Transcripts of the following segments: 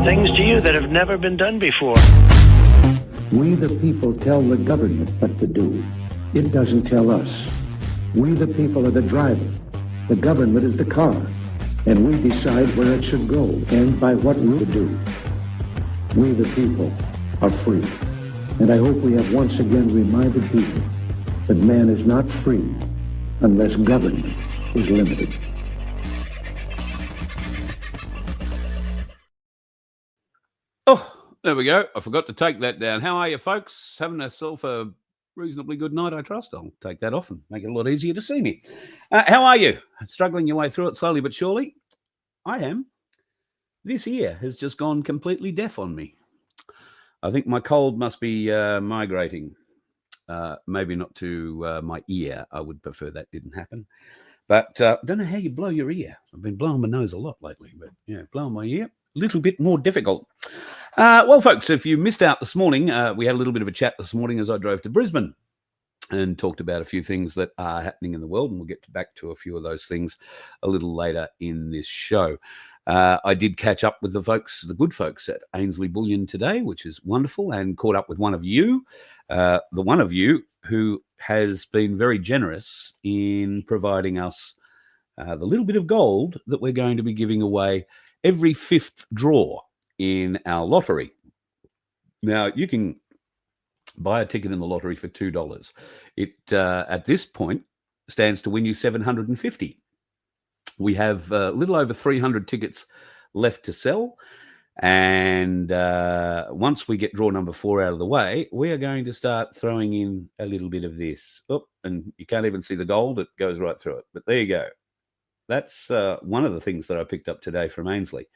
things to you that have never been done before. We the people tell the government what to do. It doesn't tell us. We the people are the driver. The government is the car. And we decide where it should go and by what route to do. We the people are free. And I hope we have once again reminded people that man is not free unless government is limited. Oh, there we go. I forgot to take that down. How are you, folks? Having yourself a reasonably good night, I trust. I'll take that off and make it a lot easier to see me. How are you? Struggling your way through it slowly but surely? I am. This ear has just gone completely deaf on me. I think my cold must be migrating. Maybe not to my ear. I would prefer that didn't happen. But I don't know how you blow your ear. I've been blowing my nose a lot lately, but yeah, blowing my ear, a little bit more difficult. Well, folks, if you missed out this morning, we had a little bit of a chat this morning as I drove to Brisbane and talked about a few things that are happening in the world, and we'll get back to a few of those things a little later in this show. I did catch up with the folks, the good folks at Ainsley Bullion today, which is wonderful, and caught up with one of you, the one of you who has been very generous in providing us the little bit of gold that we're going to be giving away every fifth draw in our lottery. Now, you can buy a ticket in the lottery for $2. It, at this point, stands to win you $750. We have a little over 300 tickets left to sell. And once we get draw number 4 out of the way, we are going to start throwing in a little bit of this. Oh, and you can't even see the gold. It goes right through it. But there you go. That's one of the things that I picked up today from Ainsley.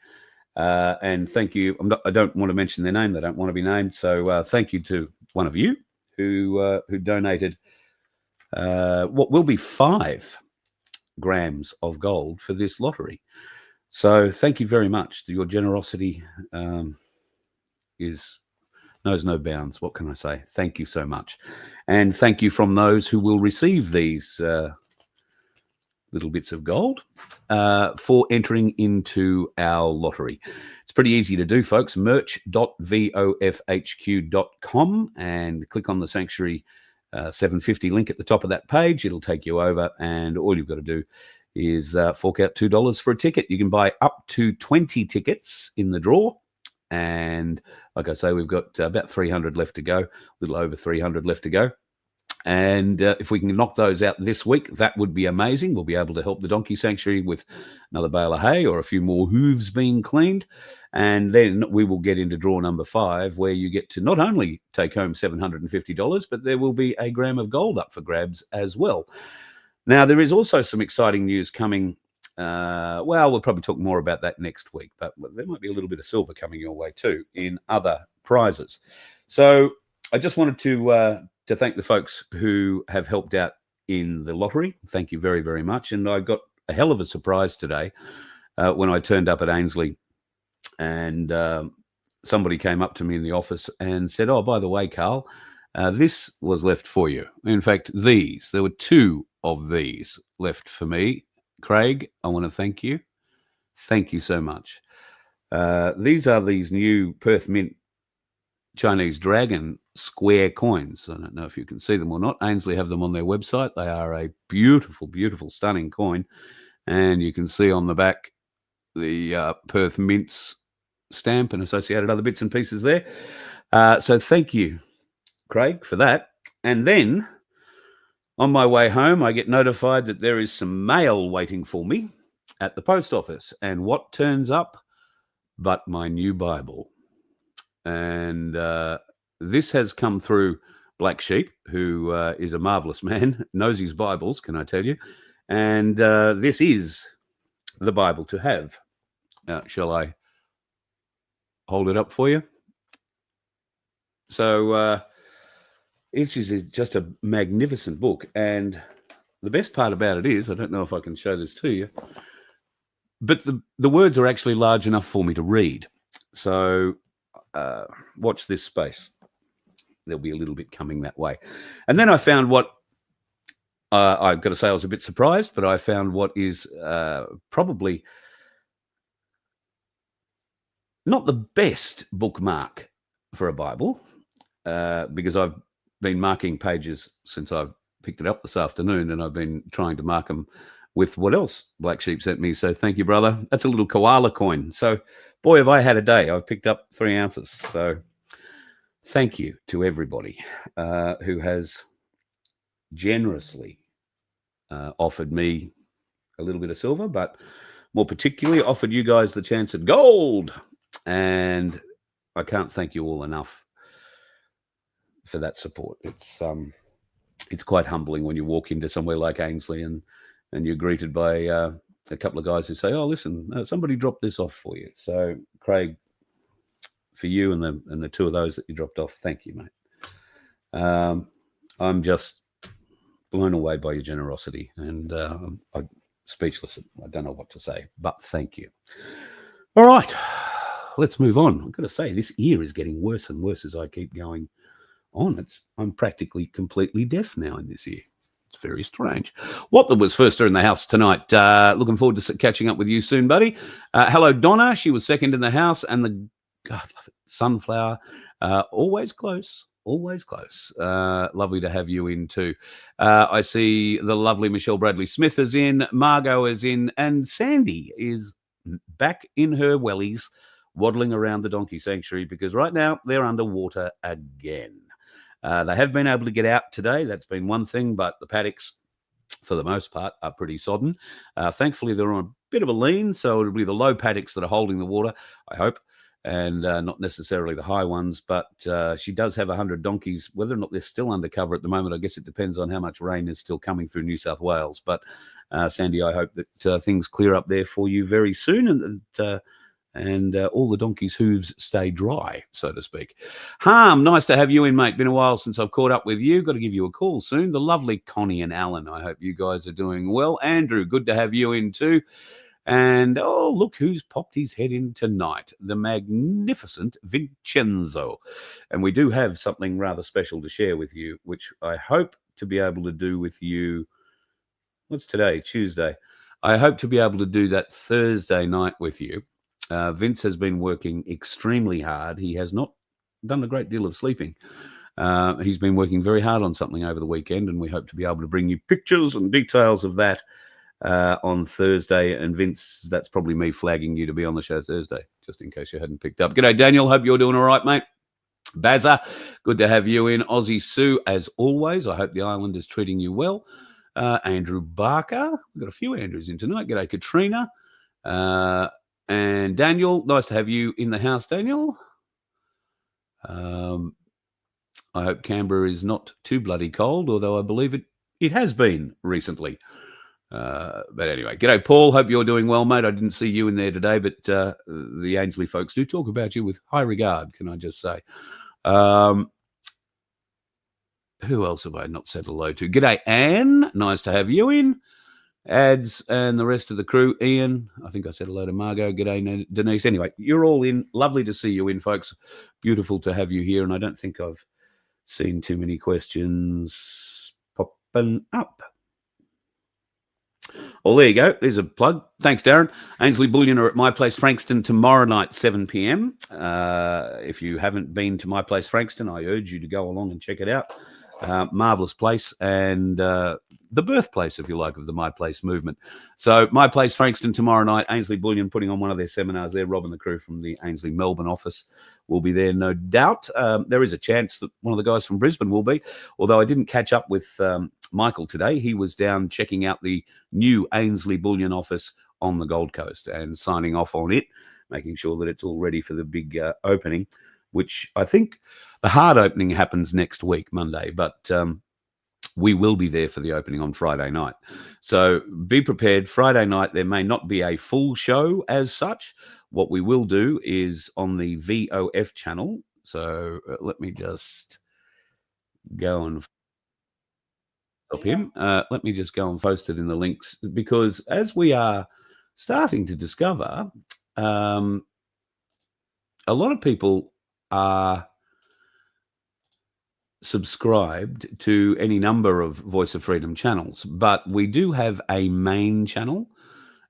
And thank you. I don't want to mention their name. They don't want to be named. So thank you to one of you who donated what will be 5 grams of gold for this lottery. So thank you very much. Your generosity knows no bounds. What can I say? Thank you so much. And thank you from those who will receive these little bits of gold for entering into our lottery. It's pretty easy to do, folks. merch.vofhq.com and click on the Sanctuary 750 link at the top of that page. It'll take you over, and all you've got to do is fork out $2 for a ticket. You can buy up to 20 tickets in the draw. And like I say, we've got about 300 left to go, a little over 300 left to go. And if we can knock those out this week, that would be amazing. We'll be able to help the Donkey Sanctuary with another bale of hay or a few more hooves being cleaned. And then we will get into draw number 5, where you get to not only take home $750, but there will be a gram of gold up for grabs as well. Now, there is also some exciting news coming. Well, we'll probably talk more about that next week, but there might be a little bit of silver coming your way too in other prizes. So I just wanted to thank the folks who have helped out in the lottery. Thank you very, very much. And I got a hell of a surprise today when I turned up at Ainsley, and somebody came up to me in the office and said, "Oh, by the way, Carl, this was left for you." In fact, there were 2 of these left for me. Craig, I want to thank you. Thank you so much. These are these new Perth Mint Chinese Dragon square coins. I don't know if you can see them or not. Ainsley have them on their website. They are a beautiful, beautiful, stunning coin. And you can see on the back the Perth Mint's stamp and associated other bits and pieces there. So thank you, Craig, for that. And then on my way home, I get notified that there is some mail waiting for me at the post office. And what turns up but my new Bible? And this has come through Black Sheep, who is a marvelous man, knows his Bibles, can I tell you? And this is the Bible to have. Shall I hold it up for you? So this is just a magnificent book. And the best part about it is, I don't know if I can show this to you, but the words are actually large enough for me to read. So watch this space. There'll be a little bit coming that way. And then I found what, I've got to say I was a bit surprised, but I found what is probably not the best bookmark for a Bible, because I've been marking pages since I've picked it up this afternoon, and I've been trying to mark them with what else Black Sheep sent me. So thank you, brother. That's a little koala coin. So boy, have I had a day. I've picked up 3 ounces. So thank you to everybody who has generously offered me a little bit of silver, but more particularly offered you guys the chance at gold. And I can't thank you all enough for that support. It's quite humbling when you walk into somewhere like Ainsley and you're greeted by a couple of guys who say, "Oh, listen, somebody dropped this off for you." So, Craig, for you and the 2 of those that you dropped off, thank you, mate. I'm just blown away by your generosity, and I'm speechless. I don't know what to say, but thank you. All right, let's move on. I've got to say, this ear is getting worse and worse as I keep going on. I'm practically completely deaf now in this ear. It's very strange. What was first in the house tonight? Looking forward to catching up with you soon, buddy. Hello, Donna. She was second in the house, and God, love it. Sunflower, always close. Always close. Lovely to have you in too. I see the lovely Michelle Bradley Smith is in, Margot is in, and Sandy is back in her wellies, waddling around the donkey sanctuary because right now they're underwater again. They have been able to get out today. That's been one thing, but the paddocks, for the most part, are pretty sodden. Thankfully, they're on a bit of a lean, so it'll be the low paddocks that are holding the water, I hope, and not necessarily the high ones. But she does have 100 donkeys. Whether or not they're still undercover at the moment, I guess it depends on how much rain is still coming through New South Wales. But Sandy, I hope that things clear up there for you very soon, and all the donkeys' hooves stay dry, so to speak. Harm, nice to have you in, mate. Been a while since I've caught up with you. Got to give you a call soon. The lovely Connie and Alan, I hope you guys are doing well. Andrew, good to have you in too. And, oh, look who's popped his head in tonight, the magnificent Vincenzo. And we do have something rather special to share with you, which I hope to be able to do with you. What's today? Tuesday. I hope to be able to do that Thursday night with you. Vince has been working extremely hard. He has not done a great deal of sleeping. He's been working very hard on something over the weekend, and we hope to be able to bring you pictures and details of that on Thursday. And Vince, that's probably me flagging you to be on the show Thursday, just in case you hadn't picked up. G'day, Daniel. Hope you're doing all right, mate. Bazza, good to have you in. Aussie Sue, as always. I hope the island is treating you well. Andrew Barker. We've got a few Andrews in tonight. G'day, Katrina. And Daniel, nice to have you in the house, Daniel. I hope Canberra is not too bloody cold, although I believe it has been recently. But anyway, g'day, Paul. Hope you're doing well, mate. I didn't see you in there today, but the Ainsley folks do talk about you with high regard, can I just say. Who else have I not said hello to? G'day, Anne. Nice to have you in. Ads and the rest of the crew. Ian, I think I said hello to Margot. G'day, Denise. Anyway, you're all in. Lovely to see you in, folks. Beautiful to have you here. And I don't think I've seen too many questions popping up. Well, there you go. There's a plug. Thanks, Darren. Ainsley Bullion are at My Place Frankston tomorrow night, 7 p.m. If you haven't been to My Place Frankston, I urge you to go along and check it out. Marvelous place, and the birthplace, if you like, of the My Place movement. So My Place Frankston tomorrow night, Ainsley Bullion putting on one of their seminars there. Rob and the crew from the Ainsley Melbourne office will be there, no doubt. There is a chance that one of the guys from Brisbane will be, although I didn't catch up with Michael today. He was down checking out the new Ainsley Bullion office on the Gold Coast and signing off on it, making sure that it's all ready for the big opening, which I think the hard opening happens next week, Monday, but we will be there for the opening on Friday night. So be prepared. Friday night, there may not be a full show as such. What we will do is on the VOF channel. So let me just go and help him. Let me just go and post it in the links, because as we are starting to discover, a lot of people are subscribed to any number of Voice of Freedom channels, but we do have a main channel,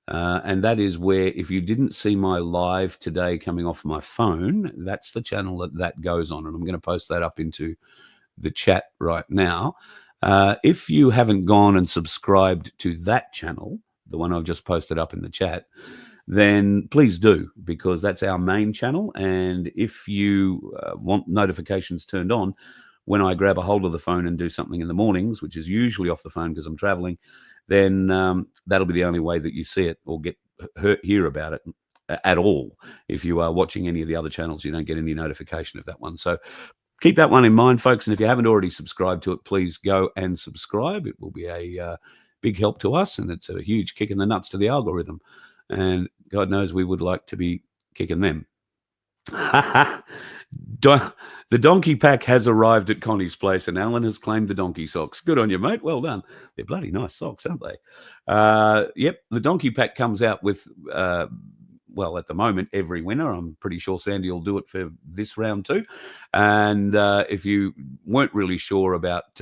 And that is where, if you didn't see my live today coming off my phone, that's the channel that goes on. And I'm going to post that up into the chat right now. If you haven't gone and subscribed to that channel, the one I've just posted up in the chat, then please do, because that's our main channel. And if you want notifications turned on when I grab a hold of the phone and do something in the mornings, which is usually off the phone because I'm traveling, then that'll be the only way that you see it or hear about it at all. If you are watching any of the other channels, you don't get any notification of that one. So keep that one in mind, folks. And if you haven't already subscribed to it, please go and subscribe. It will be a big help to us, and it's a huge kick in the nuts to the algorithm. And God knows we would like to be kicking them. The donkey pack has arrived at Connie's place, and Alan has claimed the donkey socks. Good on you, mate. Well done. They're bloody nice socks, aren't they? Yep, the donkey pack comes out with, well, at the moment, every winner. I'm pretty sure Sandy will do it for this round too. And if you weren't really sure about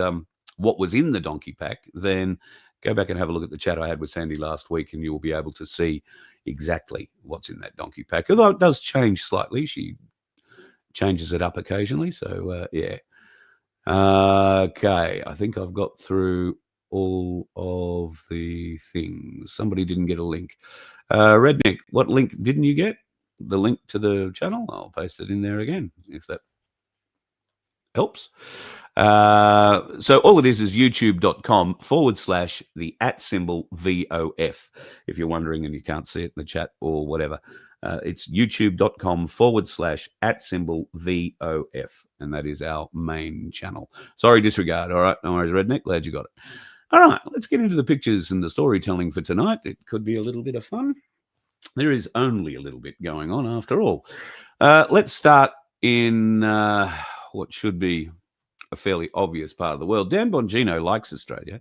what was in the donkey pack, then go back and have a look at the chat I had with Sandy last week, and you will be able to see exactly what's in that donkey pack. Although it does change slightly. She changes it up occasionally. So, yeah. Okay, I think I've got through all of the things. Somebody didn't get a link. Redneck, what link didn't you get? The link to the channel? I'll paste it in there again, if that helps. So all it is youtube.com/the @ VOF. If you're wondering and you can't see it in the chat or whatever, it's youtube.com/@ VOF. And that is our main channel. Sorry, disregard. All right. No worries, Redneck. Glad you got it. All right. Let's get into the pictures and the storytelling for tonight. It could be a little bit of fun. There is only a little bit going on after all. Let's start in what should be a fairly obvious part of the world. Dan Bongino likes Australia,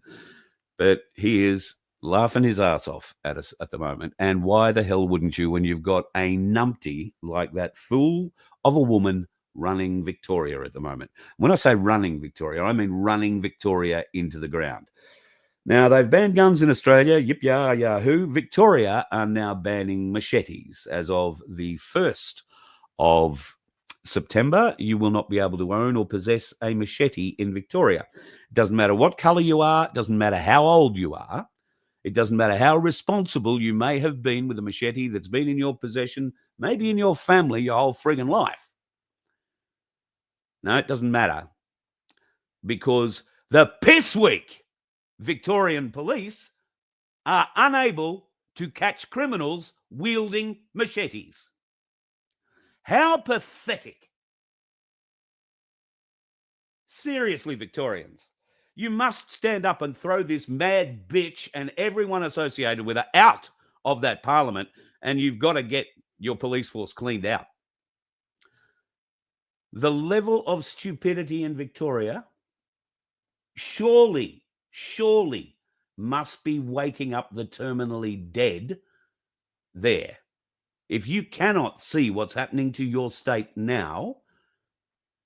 but he is laughing his ass off at us at the moment. And why the hell wouldn't you, when you've got a numpty like that fool of a woman running Victoria at the moment? When I say running Victoria, I mean running Victoria into the ground. Now, they've banned guns in Australia. Yip, yah, yahoo. Victoria are now banning machetes. As of the 1st of September, you will not be able to own or possess a machete in Victoria. It doesn't matter what color you are. It doesn't matter how old you are. It doesn't matter how responsible you may have been with a machete that's been in your possession, maybe in your family, your whole friggin' life. No, it doesn't matter. Because the pissweak Victorian police are unable to catch criminals wielding machetes. How pathetic. Seriously, Victorians, you must stand up and throw this mad bitch and everyone associated with her out of that parliament, and you've got to get your police force cleaned out. The level of stupidity in Victoria surely must be waking up the terminally dead there. If you cannot see what's happening to your state now,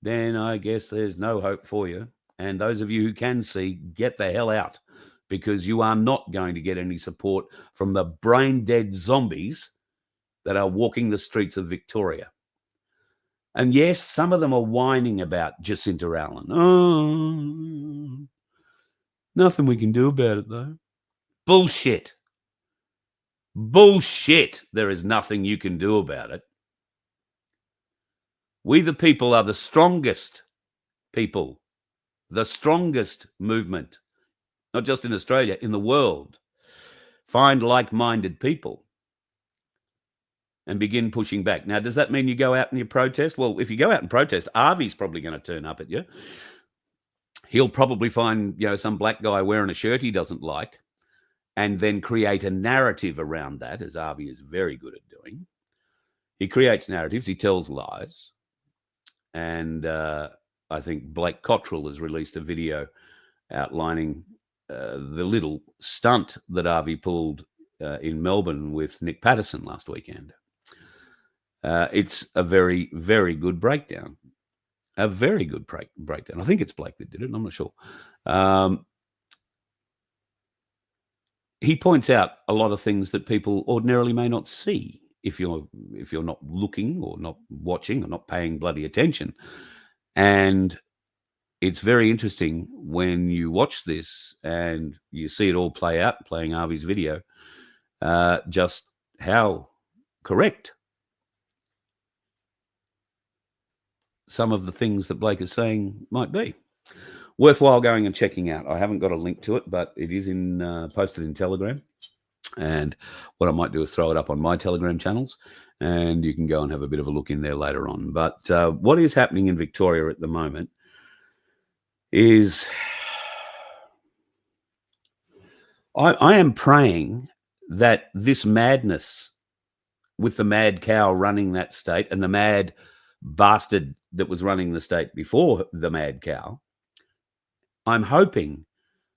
then I guess there's no hope for you. And those of you who can see, get the hell out, because you are not going to get any support from the brain-dead zombies that are walking the streets of Victoria. And yes, some of them are whining about Jacinta Allen. Oh, nothing we can do about it, though. Bullshit. Bullshit. There is nothing you can do about it. We the people are the strongest people, the strongest movement, not just in Australia, in the world. Find like-minded people and begin pushing back. Now, does that mean you go out and you protest? Well, if you go out and protest, Arvy's probably going to turn up at you. He'll probably find, some black guy wearing a shirt he doesn't like, and then create a narrative around that, as Arvy is very good at doing. He creates narratives. He tells lies. And I think Blake Cottrell has released a video outlining the little stunt that Arvy pulled in Melbourne with Nick Patterson last weekend. It's a very, very good breakdown. A very good breakdown. I think it's Blake that did it. I'm not sure. he points out a lot of things that people ordinarily may not see if you're not looking or not watching or not paying bloody attention. And it's very interesting when you watch this and you see it all play out, playing Avi's video, just how correct some of the things that Blake is saying might be. Worthwhile going and checking out. I haven't got a link to it, but it is posted in Telegram. And what I might do is throw it up on my Telegram channels, and you can go and have a bit of a look in there later on. But what is happening in Victoria at the moment is I am praying that this madness with the mad cow running that state and the mad bastard that was running the state before the mad cow, I'm hoping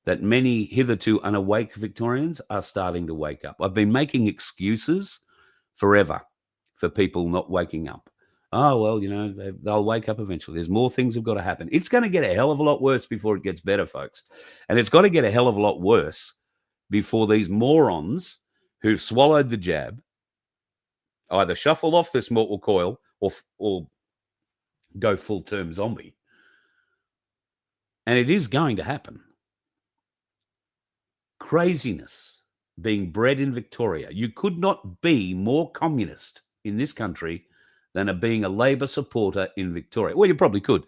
that many hitherto unawake Victorians are starting to wake up. I've been making excuses forever for people not waking up. Oh, well, you know, they'll wake up eventually. There's more things have got to happen. It's going to get a hell of a lot worse before it gets better, folks. And it's got to get a hell of a lot worse before these morons who've swallowed the jab either shuffle off this mortal coil or go full-term zombie. And it is going to happen. Craziness being bred in Victoria. You could not be more communist in this country than being a Labor supporter in Victoria. Well, you probably could.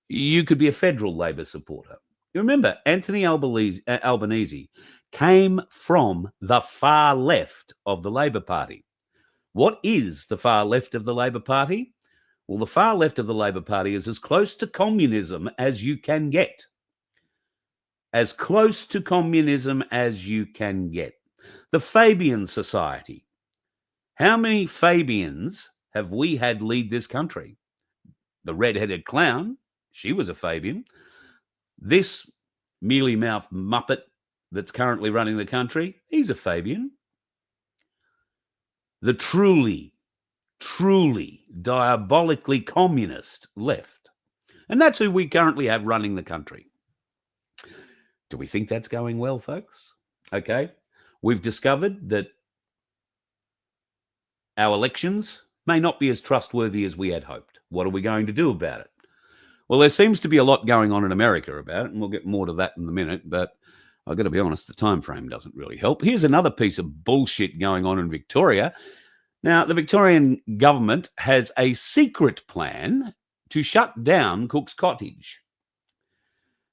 You could be a federal Labor supporter. You remember, Anthony Albanese came from the far left of the Labor Party. What is the far left of the Labor Party? Well, the far left of the Labor Party is as close to communism as you can get. As close to communism as you can get. The Fabian Society. How many Fabians have we had lead this country? The red-headed clown, she was a Fabian. This mealy-mouthed muppet that's currently running the country, he's a Fabian. The truly diabolically communist left. And that's who we currently have running the country. Do we think that's going well, folks? Okay. We've discovered that our elections may not be as trustworthy as we had hoped. What are we going to do about it? Well, there seems to be a lot going on in America about it, and we'll get more to that in a minute, but I've got to be honest, the time frame doesn't really help. Here's another piece of bullshit going on in Victoria. Now, the Victorian government has a secret plan to shut down Cook's Cottage.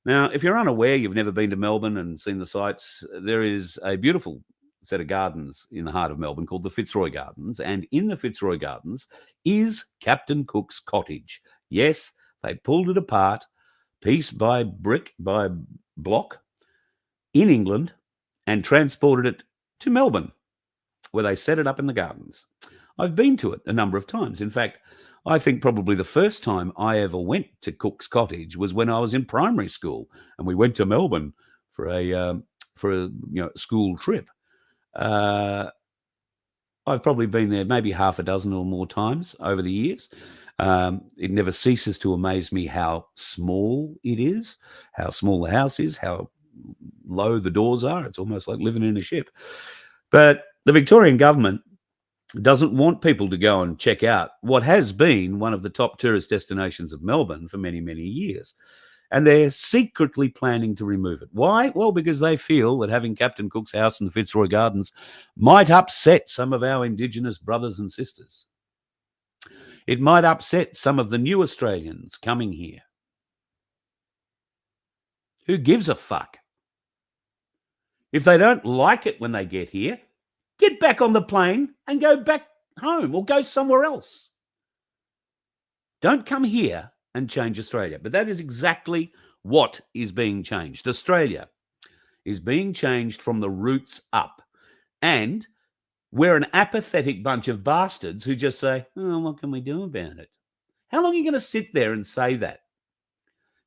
Now, if you're unaware, you've never been to Melbourne and seen the sights, there is a beautiful set of gardens in the heart of Melbourne called the Fitzroy Gardens. And in the Fitzroy Gardens is Captain Cook's cottage. Yes, they pulled it apart piece by brick by block in England and transported it to Melbourne, where they set it up in the gardens. I've been to it a number of times. In fact, I think probably the first time I ever went to Cook's Cottage was when I was in primary school, and we went to Melbourne for a school trip. I've probably been there maybe half a dozen or more times over the years. It never ceases to amaze me how small it is, how small the house is, how low the doors are. It's almost like living in a ship. But the Victorian government doesn't want people to go and check out what has been one of the top tourist destinations of Melbourne for many, many years. And they're secretly planning to remove it. Why? Well, because they feel that having Captain Cook's house in the Fitzroy Gardens might upset some of our Indigenous brothers and sisters. It might upset some of the new Australians coming here. Who gives a fuck? If they don't like it when they get here, get back on the plane and go back home or go somewhere else. Don't come here and change Australia. But that is exactly what is being changed. Australia is being changed from the roots up. And we're an apathetic bunch of bastards who just say, oh, what can we do about it? How long are you going to sit there and say that?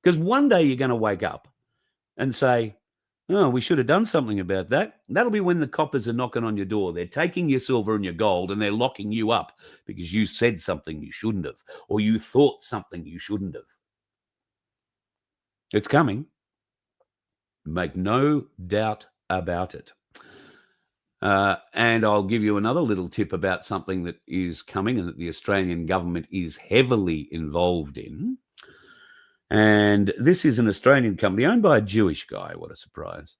Because one day you're going to wake up and say, oh, we should have done something about that. That'll be when the coppers are knocking on your door. They're taking your silver and your gold and they're locking you up because you said something you shouldn't have, or you thought something you shouldn't have. It's coming. Make no doubt about it. And I'll give you another little tip about something that is coming and that the Australian government is heavily involved in. And this is an Australian company owned by a Jewish guy. What a surprise.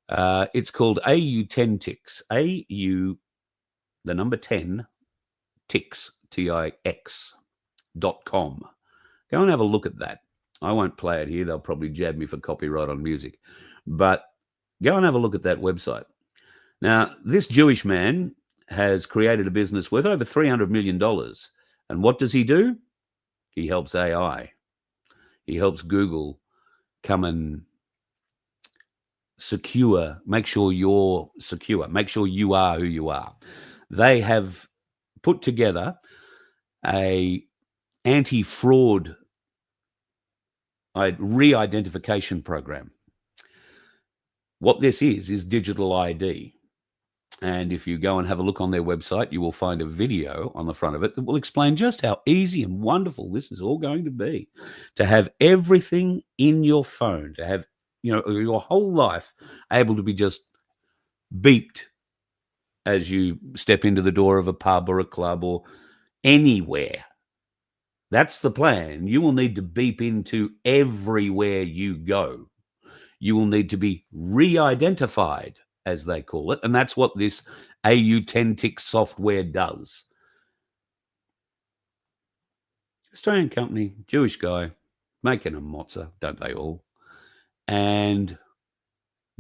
It's called AU10 Ticks. AU, the number 10, Ticks, TIX.com. Go and have a look at that. I won't play it here. They'll probably jab me for copyright on music. But go and have a look at that website. Now, this Jewish man has created a business worth over $300 million. And what does he do? He helps AI. He helps Google come and secure, make sure you're secure, make sure you are who you are. They have put together a anti-fraud re-identification program. What this is digital ID. And if you go and have a look on their website, you will find a video on the front of it that will explain just how easy and wonderful this is all going to be. To have everything in your phone, to have, your whole life able to be just beeped as you step into the door of a pub or a club or anywhere. That's the plan. You will need to beep into everywhere you go. You will need to be re-identified, as they call it. And that's what this AU10 Tick software does. Australian company, Jewish guy, making a mozza, don't they all? And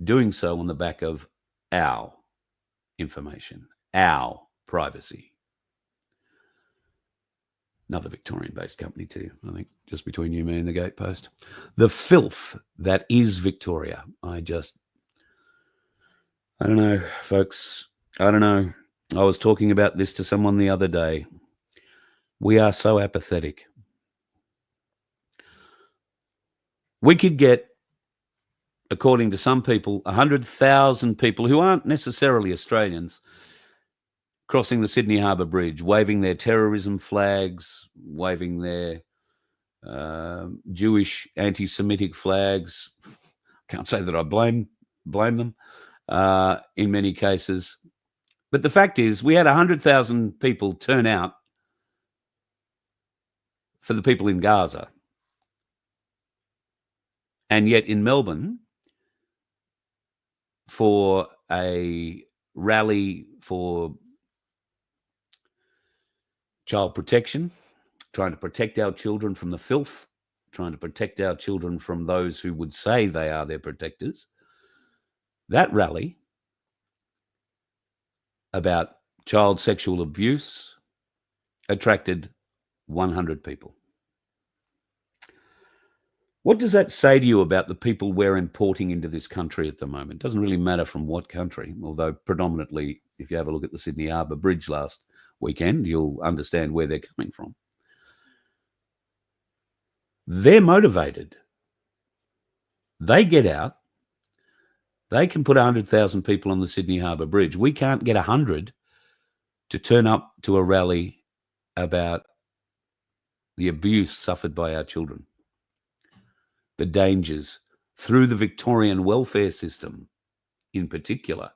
doing so on the back of our information, our privacy. Another Victorian-based company too, I think, just between you, me, and the gatepost. The filth that is Victoria. I don't know, folks. I don't know. I was talking about this to someone the other day. We are so apathetic. We could get, according to some people, 100,000 people who aren't necessarily Australians crossing the Sydney Harbour Bridge, waving their terrorism flags, waving their Jewish anti-Semitic flags. Can't say that I blame them. In many cases. But the fact is, we had 100,000 people turn out for the people in Gaza. And yet in Melbourne, for a rally for child protection, trying to protect our children from the filth, trying to protect our children from those who would say they are their protectors, that rally about child sexual abuse attracted 100 people. What does that say to you about the people we're importing into this country at the moment? It doesn't really matter from what country, although predominantly, if you have a look at the Sydney Harbour Bridge last weekend, you'll understand where they're coming from. They're motivated. They get out. They can put 100,000 people on the Sydney Harbour Bridge. We can't get 100 to turn up to a rally about the abuse suffered by our children, the dangers through the Victorian welfare system in particular,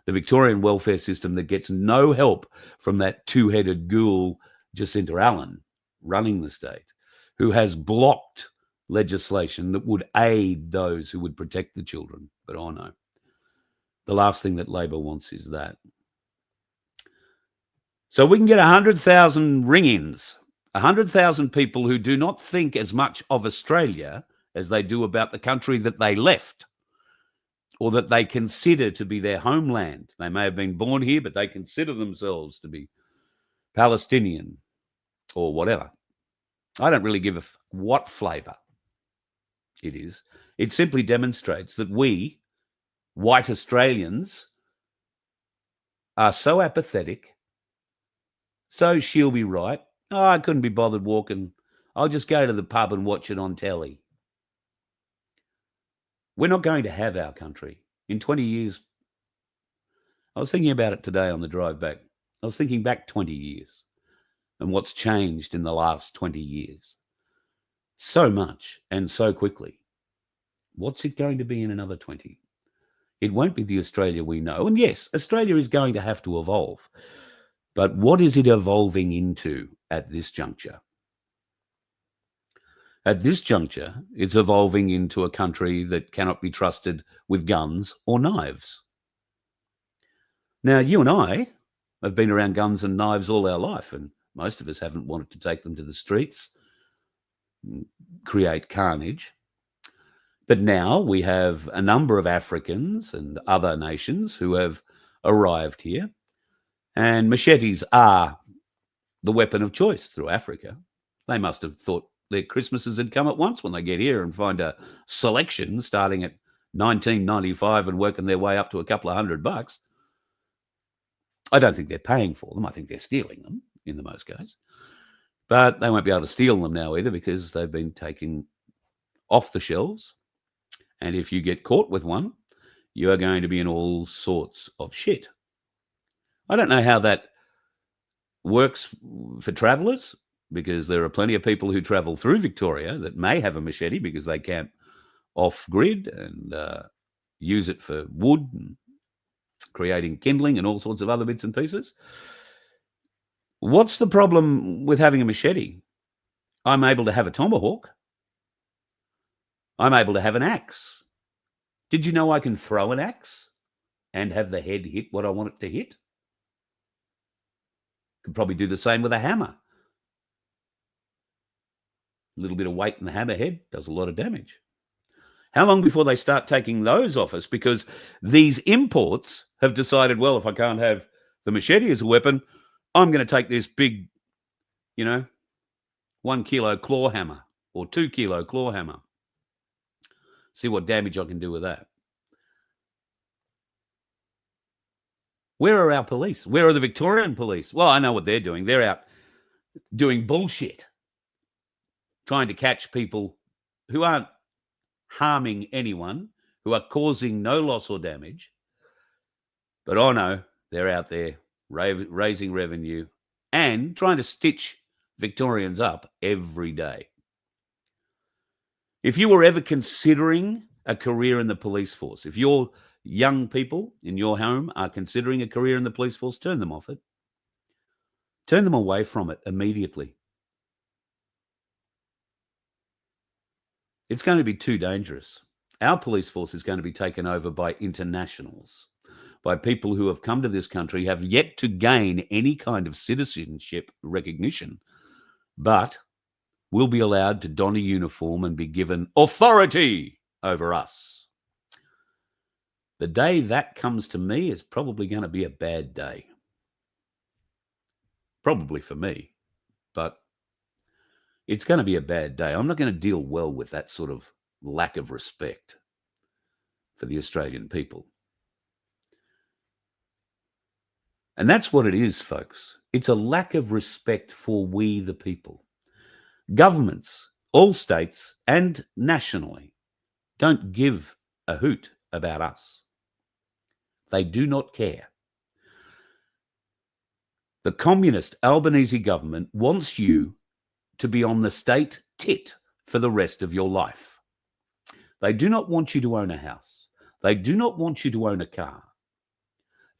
the Victorian welfare system that gets no help from that two-headed ghoul, Jacinta Allen, running the state, who has blocked legislation that would aid those who would protect the children. But oh no, the last thing that Labor wants is that. So we can get 100,000 ring-ins, 100,000 people who do not think as much of Australia as they do about the country that they left or that they consider to be their homeland. They may have been born here, but they consider themselves to be Palestinian or whatever. I don't really give a what flavour it is. It simply demonstrates that we, white Australians, are so apathetic, so she'll be right. Oh, I couldn't be bothered walking. I'll just go to the pub and watch it on telly. We're not going to have our country. In 20 years, I was thinking about it today on the drive back. I was thinking back 20 years and what's changed in the last 20 years. So much and so quickly. What's it going to be in another 20? It won't be the Australia we know. And yes, Australia is going to have to evolve. But what is it evolving into at this juncture? At this juncture, it's evolving into a country that cannot be trusted with guns or knives. Now, you and I have been around guns and knives all our life, and most of us haven't wanted to take them to the streets, create carnage. But now we have a number of Africans and other nations who have arrived here, and machetes are the weapon of choice through Africa. They must have thought their Christmases had come at once when they get here and find a selection starting at $19.95 and working their way up to a couple of $100. I don't think they're paying for them. I think they're stealing them in the most case. But they won't be able to steal them now either because they've been taken off the shelves. And if you get caught with one, you are going to be in all sorts of shit. I don't know how that works for travellers, because there are plenty of people who travel through Victoria that may have a machete because they camp off-grid and use it for wood and creating kindling and all sorts of other bits and pieces. What's the problem with having a machete? I'm able to have a tomahawk. I'm able to have an axe. Did you know I can throw an axe and have the head hit what I want it to hit? Could probably do the same with a hammer. A little bit of weight in the hammerhead does a lot of damage. How long before they start taking those off us? Because these imports have decided, well, if I can't have the machete as a weapon, I'm going to take this big, 1 kilo claw hammer or 2 kilo claw hammer. See what damage I can do with that. Where are our police? Where are the Victorian police? Well, I know what they're doing. They're out doing bullshit, trying to catch people who aren't harming anyone, who are causing no loss or damage. But oh no, they're out there raising revenue and trying to stitch Victorians up every day. If you were ever considering a career in the police force, if your young people in your home are considering a career in the police force, turn them off it. Turn them away from it immediately. It's going to be too dangerous. Our police force is going to be taken over by internationals, by people who have come to this country, have yet to gain any kind of citizenship recognition, but will be allowed to don a uniform and be given authority over us. The day that comes to me is probably going to be a bad day. Probably for me, but it's going to be a bad day. I'm not going to deal well with that sort of lack of respect for the Australian people. And that's what it is, folks. It's a lack of respect for we the people. Governments, all states and nationally, don't give a hoot about us. They do not care. The communist Albanese government wants you to be on the state tit for the rest of your life. They do not want you to own a house. They do not want you to own a car.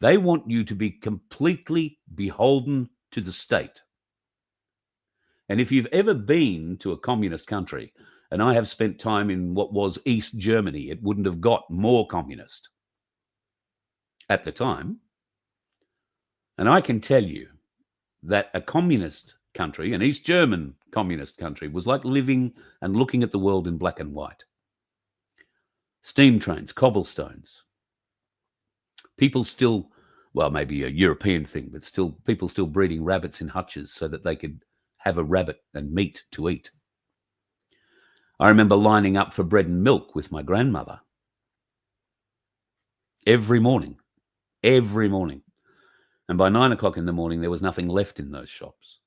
They want you to be completely beholden to the state. And if you've ever been to a communist country, and I have spent time in what was East Germany, it wouldn't have got more communist at the time. And I can tell you that a communist country, an East German communist country, was like living and looking at the world in black and white. Steam trains, cobblestones. People still, well, maybe a European thing, but still, people still breeding rabbits in hutches so that they could have a rabbit and meat to eat. I remember lining up for bread and milk with my grandmother every morning. And by 9 o'clock in the morning, there was nothing left in those shops.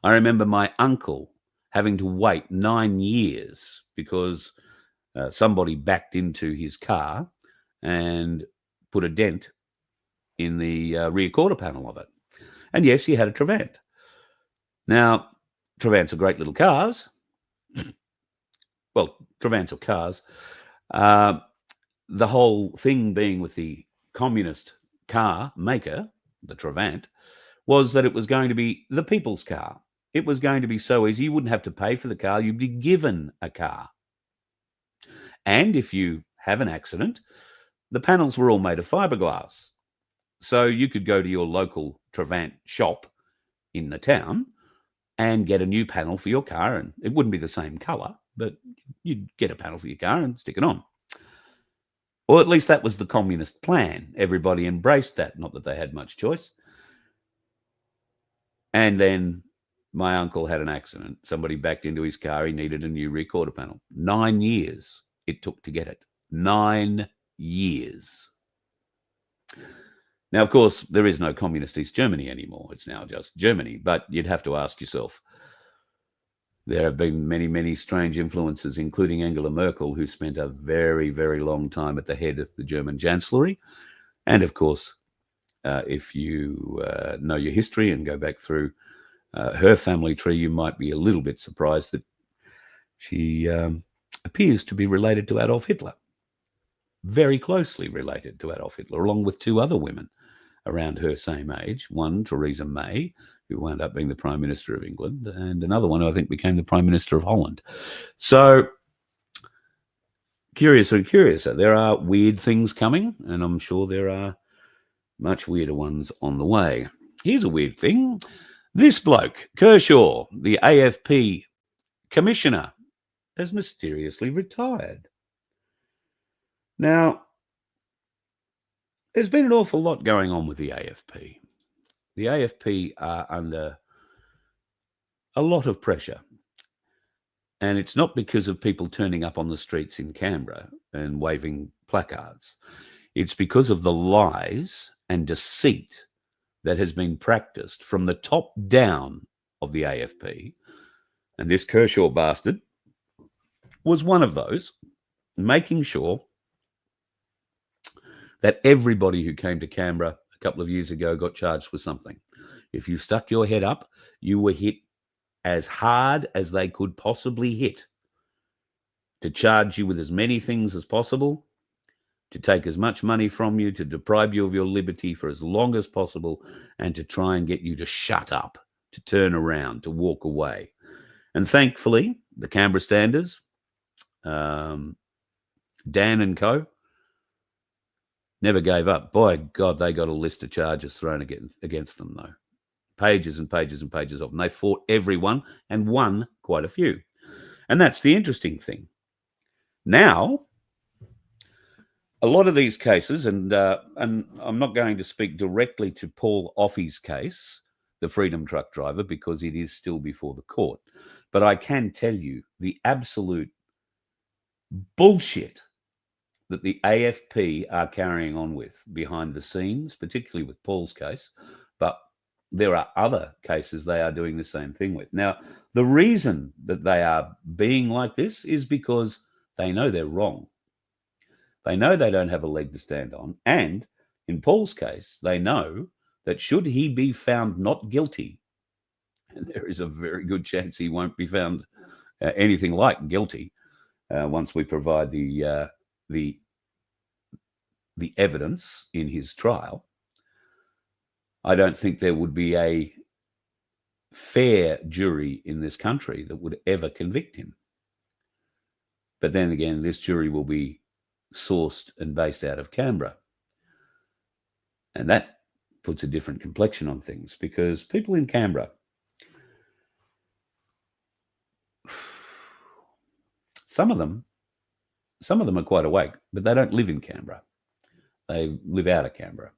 I remember my uncle having to wait 9 years because somebody backed into his car and put a dent in the rear quarter panel of it. And yes, he had a Trabant. Now, Trabants are great little cars. Well, Trabants are cars. the whole thing being with the communist car maker, the Trevant, was that it was going to be the people's car. It was going to be so easy. You wouldn't have to pay for the car. You'd be given a car. And if you have an accident, the panels were all made of fiberglass. So you could go to your local Trevant shop in the town and get a new panel for your car. And it wouldn't be the same color, but you'd get a panel for your car and stick it on. Or at least that was the communist plan. Everybody embraced that, not that they had much choice. And then my uncle had an accident. Somebody backed into his car. He needed a new recorder panel. 9 years it took to get it. 9 years. Now, of course, there is no communist East Germany anymore. It's now just Germany. But you'd have to ask yourself, there have been many, many strange influences, including Angela Merkel, who spent a very, very long time at the head of the German Chancellery. And, of course, if you know your history and go back through her family tree, you might be a little bit surprised that she appears to be related to Adolf Hitler. Very closely related to Adolf Hitler, along with two other women around her same age. One, Theresa May, who wound up being the Prime Minister of England, and another one who I think became the Prime Minister of Holland. So, curiouser and curiouser. There are weird things coming, and I'm sure there are much weirder ones on the way. Here's a weird thing. This bloke, Kershaw, the AFP commissioner, has mysteriously retired. Now, there's been an awful lot going on with the AFP. The AFP are under a lot of pressure. And it's not because of people turning up on the streets in Canberra and waving placards. It's because of the lies and deceit that has been practiced from the top down of the AFP. And this Kershaw bastard was one of those, making sure that everybody who came to Canberra a couple of years ago got charged with something. If you stuck your head up, you were hit as hard as they could possibly hit to charge you with as many things as possible, to take as much money from you, to deprive you of your liberty for as long as possible, and to try and get you to shut up, to turn around, to walk away. And thankfully, the Canberra Standers, Dan and co, never gave up. By God, they got a list of charges thrown against them, though. Pages and pages and pages of them. They fought everyone and won quite a few. And that's the interesting thing. Now, a lot of these cases, and I'm not going to speak directly to Paul Offey's case, the Frweedom truck driver, because it is still before the court. But I can tell you the absolute bullshit that the AFP are carrying on with behind the scenes, particularly with Paul's case, but there are other cases they are doing the same thing with. Now, the reason that they are being like this is because they know they're wrong. They know they don't have a leg to stand on. And in Paul's case, they know that should he be found not guilty, and there is a very good chance he won't be found anything like guilty once we provide the evidence in his trial, I don't think there would be a fair jury in this country that would ever convict him. But then again, this jury will be sourced and based out of Canberra. And that puts a different complexion on things, because people in Canberra, some of them are quite awake, but they don't live in Canberra. They live out of Canberra.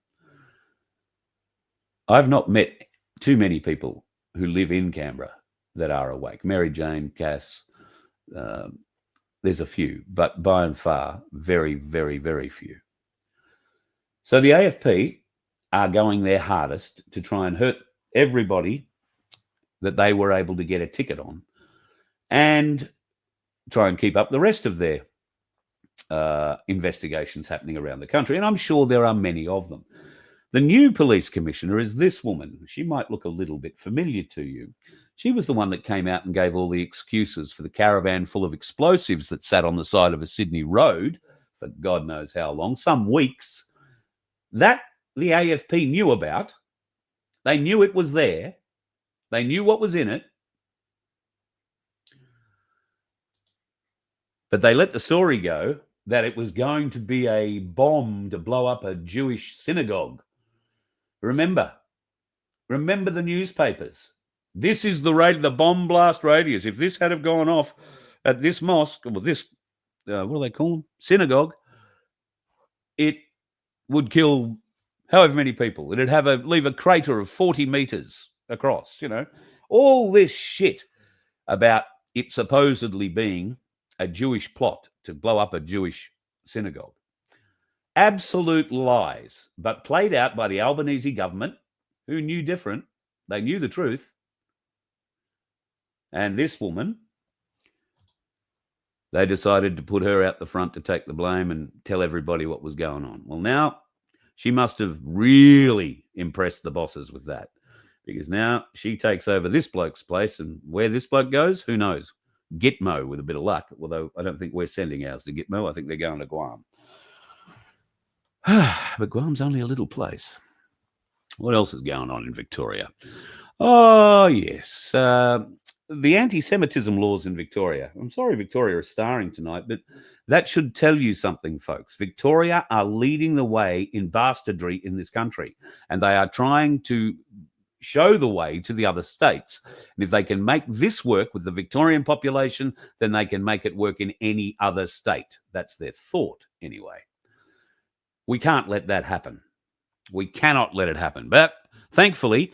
I've not met too many people who live in Canberra that are awake. Mary Jane, Cass, there's a few, but by and far, very, very, very few. So the AFP are going their hardest to try and hurt everybody that they were able to get a ticket on and try and keep up the rest of their investigations happening around the country. And I'm sure there are many of them. The new police commissioner is this woman. She might look a little bit familiar to you. She was the one that came out and gave all the excuses for the caravan full of explosives that sat on the side of a Sydney road for God knows how long, some weeks, that the AFP knew about. They knew it was there. They knew what was in it. But they let the story go that it was going to be a bomb to blow up a Jewish synagogue. Remember the newspapers. This is the rate of the bomb blast radius. If this had have gone off at this mosque, or this, what do they call them? Synagogue, it would kill however many people. It'd leave a crater of 40 meters across, you know. All this shit about it supposedly being a Jewish plot to blow up a Jewish synagogue. Absolute lies, but played out by the Albanese government, who knew different. They knew the truth. And this woman, they decided to put her out the front to take the blame and tell everybody what was going on. Well, now she must have really impressed the bosses with that, because now she takes over this bloke's place, and where this bloke goes, who knows? Gitmo with a bit of luck, although I don't think we're sending ours to Gitmo. I think they're going to Guam. But Guam's only a little place. What else is going on in Victoria? Oh, yes. The anti-Semitism laws in Victoria. I'm sorry Victoria is starring tonight, but that should tell you something, folks. Victoria are leading the way in bastardry in this country, and they are trying to show the way to the other states. And if they can make this work with the Victorian population, then they can make it work in any other state. That's their thought, anyway. We can't let that happen. We cannot let it happen. But thankfully,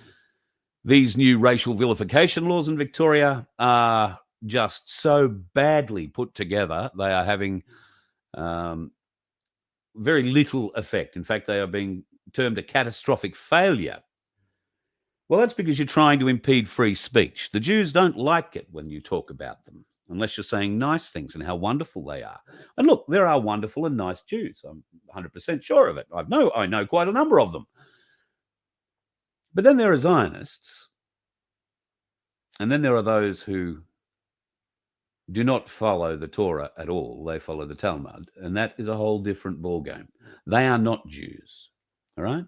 these new racial vilification laws in Victoria are just so badly put together. They are having very little effect. In fact, they are being termed a catastrophic failure. Well, that's because you're trying to impede free speech. The Jews don't like it when you talk about them, unless you're saying nice things and how wonderful they are. And look, there are wonderful and nice Jews. I'm 100% sure of it. I know quite a number of them. But then there are Zionists, and then there are those who do not follow the Torah at all. They follow the Talmud, and that is a whole different ballgame. They are not Jews, all right?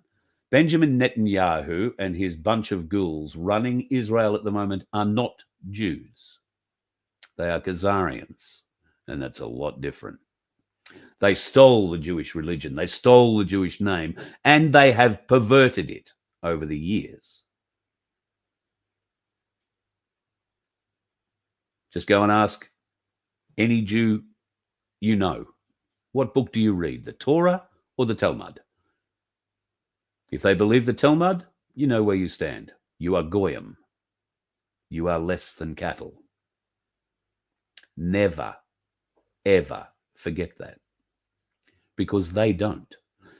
Benjamin Netanyahu and his bunch of ghouls running Israel at the moment are not Jews. They are Khazarians, and that's a lot different. They stole the Jewish religion, they stole the Jewish name, and they have perverted it over the years. Just go and ask any Jew you know, what book do you read, the Torah or the Talmud? If they believe the Talmud, you know where you stand. You are goyim. You are less than cattle. Never, ever forget that. Because they don't.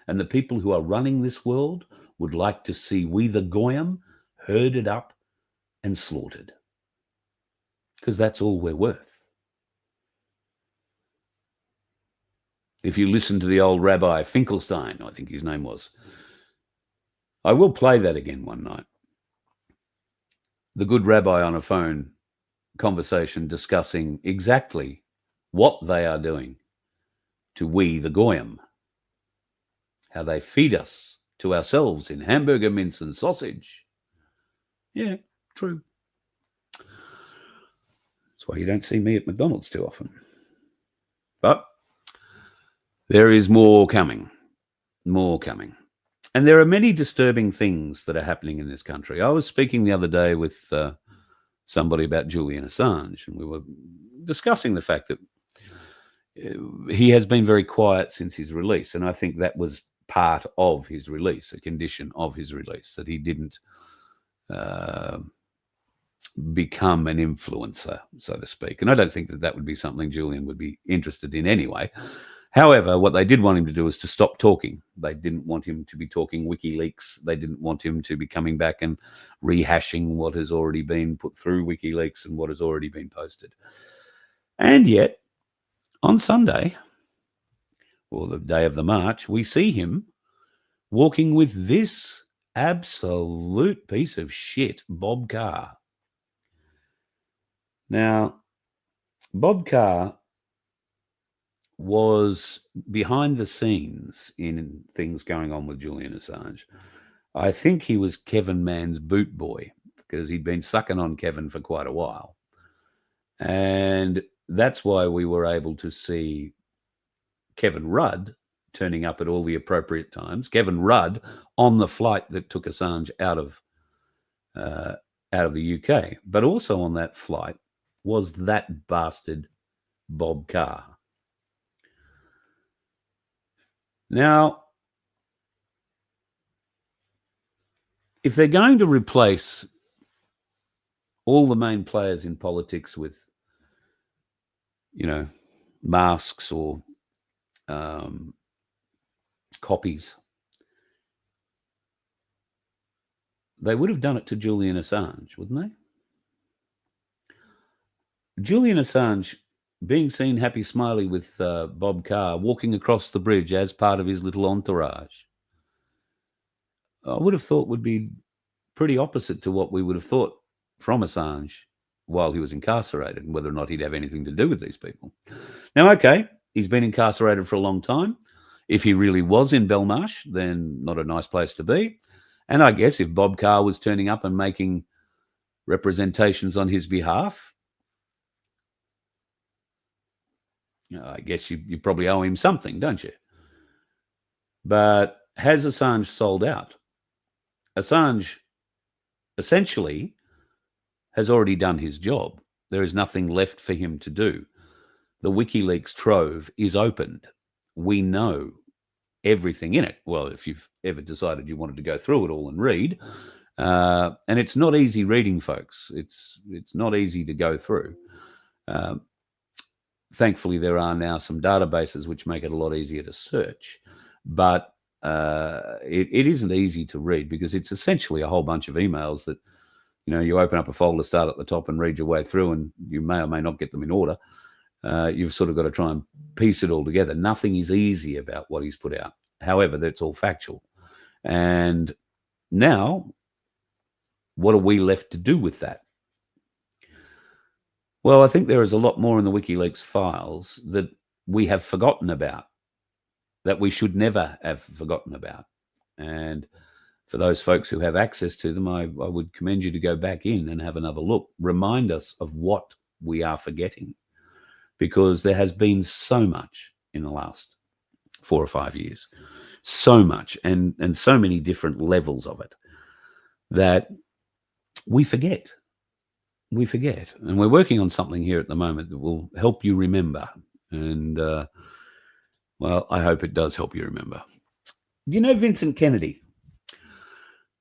And the people who are running this world would like to see we the goyim herded up and slaughtered. Because that's all we're worth. If you listen to the old Rabbi Finkelstein, I think his name was, I will play that again one night. The good rabbi on a phone conversation discussing exactly what they are doing to we the goyim, how they feed us to ourselves in hamburger mince and sausage. Yeah, true. That's why you don't see me at McDonald's too often. But there is more coming. More coming. And there are many disturbing things that are happening in this country. I was speaking the other day with somebody about Julian Assange, and we were discussing the fact that he has been very quiet since his release. And I think that was part of his release, a condition of his release, that he didn't become an influencer, so to speak. And I don't think that that would be something Julian would be interested in anyway. However, what they did want him to do is to stop talking. They didn't want him to be talking WikiLeaks. They didn't want him to be coming back and rehashing what has already been put through WikiLeaks and what has already been posted. And yet, on Sunday, or the day of the march, we see him walking with this absolute piece of shit, Bob Carr. Now, Bob Carr was behind the scenes in things going on with Julian Assange. I think he was Kevin Mann's boot boy, because he'd been sucking on Kevin for quite a while. And that's why we were able to see Kevin Rudd turning up at all the appropriate times. Kevin Rudd on the flight that took Assange out of the UK, but also on that flight was that bastard Bob Carr. Now, if they're going to replace all the main players in politics with, masks or copies, they would have done it to Julian Assange, wouldn't they? Julian Assange being seen happy smiley with Bob Carr walking across the bridge as part of his little entourage, I would have thought would be pretty opposite to what we would have thought from Assange while he was incarcerated, and whether or not he'd have anything to do with these people. Now, okay, he's been incarcerated for a long time. If he really was in Belmarsh, then not a nice place to be. And I guess if Bob Carr was turning up and making representations on his behalf, I guess you probably owe him something, don't you? But has Assange sold out? Assange essentially has already done his job. There is nothing left for him to do. The WikiLeaks trove is opened. We know everything in it. Well, if you've ever decided you wanted to go through it all and read, and it's not easy reading, folks. It's not easy to go through. Thankfully, there are now some databases which make it a lot easier to search, but it isn't easy to read, because it's essentially a whole bunch of emails that, you open up a folder, start at the top and read your way through, and you may or may not get them in order. You've sort of got to try and piece it all together. Nothing is easy about what he's put out. However, that's all factual. And now, what are we left to do with that? Well, I think there is a lot more in the WikiLeaks files that we have forgotten about, that we should never have forgotten about. And for those folks who have access to them, I would commend you to go back in and have another look. Remind us of what we are forgetting, because there has been so much in the last 4 or 5 years, so much, and so many different levels of it, that we forget. We forget. And we're working on something here at the moment that will help you remember. And, well, I hope it does help you remember. Do you know Vincent Kennedy?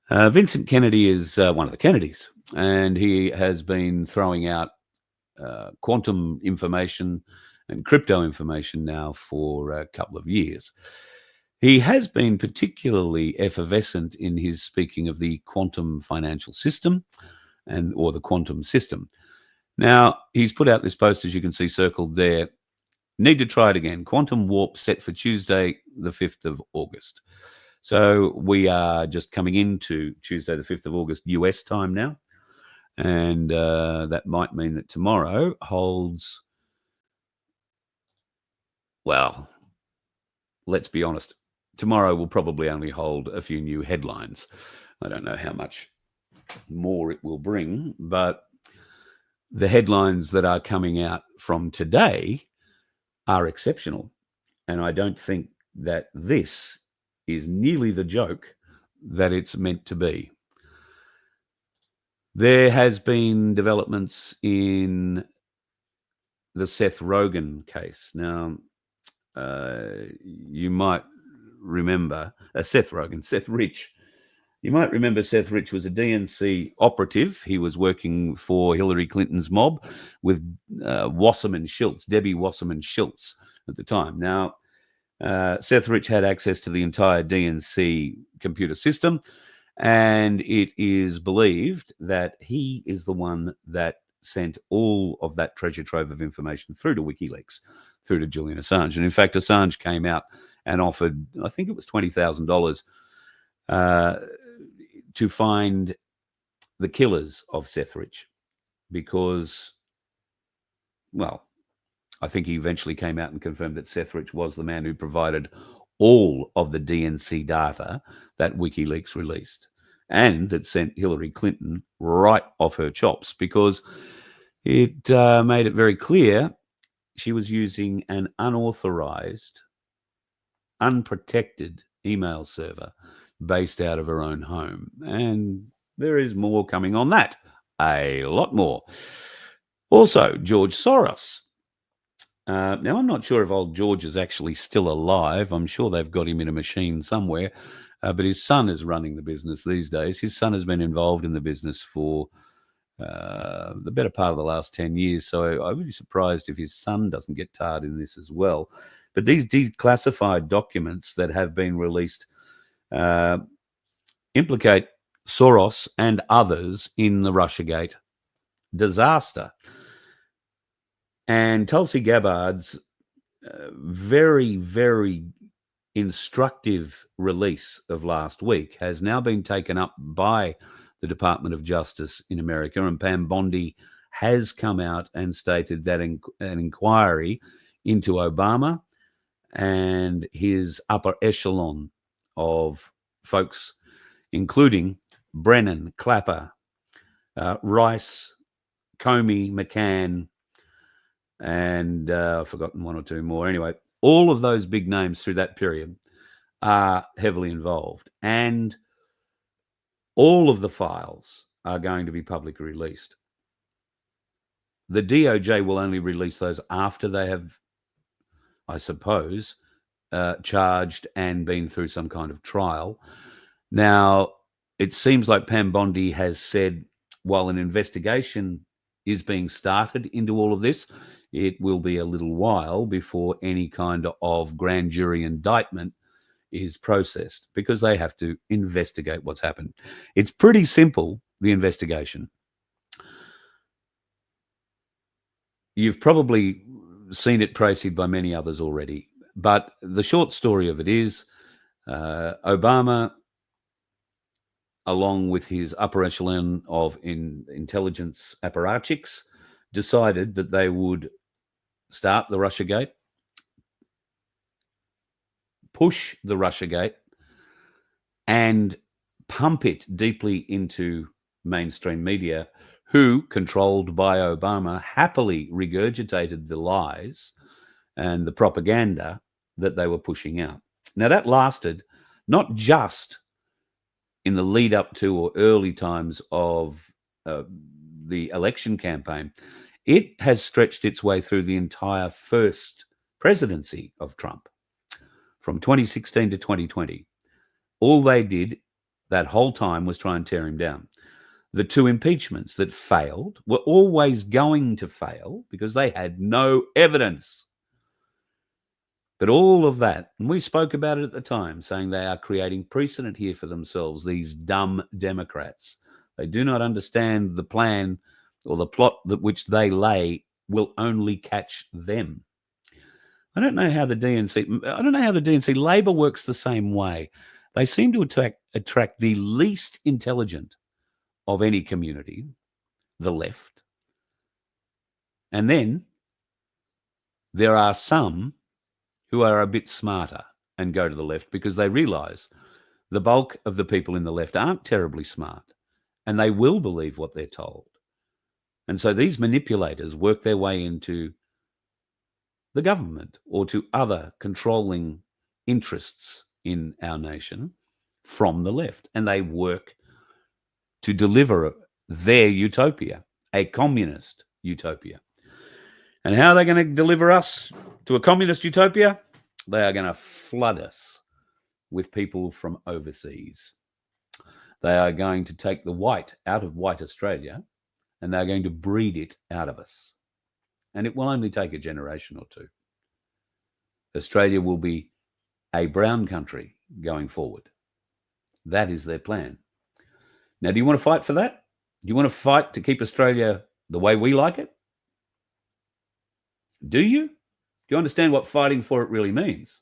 Vincent Kennedy is one of the Kennedys, and he has been throwing out quantum information and crypto information now for a couple of years. He has been particularly effervescent in his speaking of the quantum financial system or the quantum system. Now, he's put out this post, as you can see circled there. Need to try it again. Quantum warp set for Tuesday, the 5th of August. So we are just coming into Tuesday, the 5th of August, US time now. And that might mean that tomorrow holds, well, let's be honest, tomorrow will probably only hold a few new headlines. I don't know how much more it will bring, but the headlines that are coming out from today are exceptional. And I don't think that this is nearly the joke that it's meant to be. There has been developments in the Seth Rogen case. Now, you might remember Seth Rich. You might remember Seth Rich was a DNC operative. He was working for Hillary Clinton's mob with Wasserman Schultz, Debbie Wasserman Schultz at the time. Now, Seth Rich had access to the entire DNC computer system, and it is believed that he is the one that sent all of that treasure trove of information through to WikiLeaks, through to Julian Assange. And in fact, Assange came out and offered, I think it was $20,000 to find the killers of Seth Rich, because, well, I think he eventually came out and confirmed that Sethridge was the man who provided all of the DNC data that WikiLeaks released, and that sent Hillary Clinton right off her chops because it made it very clear she was using an unauthorized, unprotected email server based out of her own home. And there is more coming on that, a lot more. Also, George Soros. Now, I'm not sure if old George is actually still alive. I'm sure they've got him in a machine somewhere, but his son is running the business these days. His son has been involved in the business for the better part of the last 10 years, so I would be surprised if his son doesn't get tarred in this as well. But these declassified documents that have been released implicate Soros and others in the Russiagate disaster. And Tulsi Gabbard's very, very instructive release of last week has now been taken up by the Department of Justice in America, and Pam Bondi has come out and stated that an inquiry into Obama and his upper echelon of folks, including Brennan, Clapper, Rice, Comey, McCann, and I've forgotten one or two more. Anyway, all of those big names through that period are heavily involved, and all of the files are going to be publicly released. The DOJ will only release those after they have, I suppose, charged and been through some kind of trial. Now, it seems like Pam Bondi has said, while an investigation is being started into all of this, it will be a little while before any kind of grand jury indictment is processed, because they have to investigate what's happened. It's pretty simple, the investigation. You've probably seen it praised by many others already, but the short story of it is Obama, along with his upper echelon of intelligence apparatchiks, decided that they would start the Russiagate, push the Russiagate, and pump it deeply into mainstream media, who, controlled by Obama, happily regurgitated the lies and the propaganda that they were pushing out. Now, that lasted not just in the lead up to or early times of the election campaign. It has stretched its way through the entire first presidency of Trump, from 2016 to 2020. All they did that whole time was try and tear him down. The two impeachments that failed were always going to fail because they had no evidence. But all of that, and we spoke about it at the time, saying they are creating precedent here for themselves, these dumb Democrats. They do not understand the plan or the plot that which they lay will only catch them. I don't know how the DNC Labor works the same way. They seem to attract the least intelligent of any community, the left. And then there are some who are a bit smarter and go to the left because they realize the bulk of the people in the left aren't terribly smart and they will believe what they're told. And so these manipulators work their way into the government or to other controlling interests in our nation from the left. And they work to deliver their utopia, a communist utopia. And how are they going to deliver us to a communist utopia? They are going to flood us with people from overseas. They are going to take the white out of white Australia and they're going to breed it out of us. And it will only take a generation or two. Australia will be a brown country going forward. That is their plan. Now, do you want to fight for that? Do you want to fight to keep Australia the way we like it? Do you? Do you understand what fighting for it really means?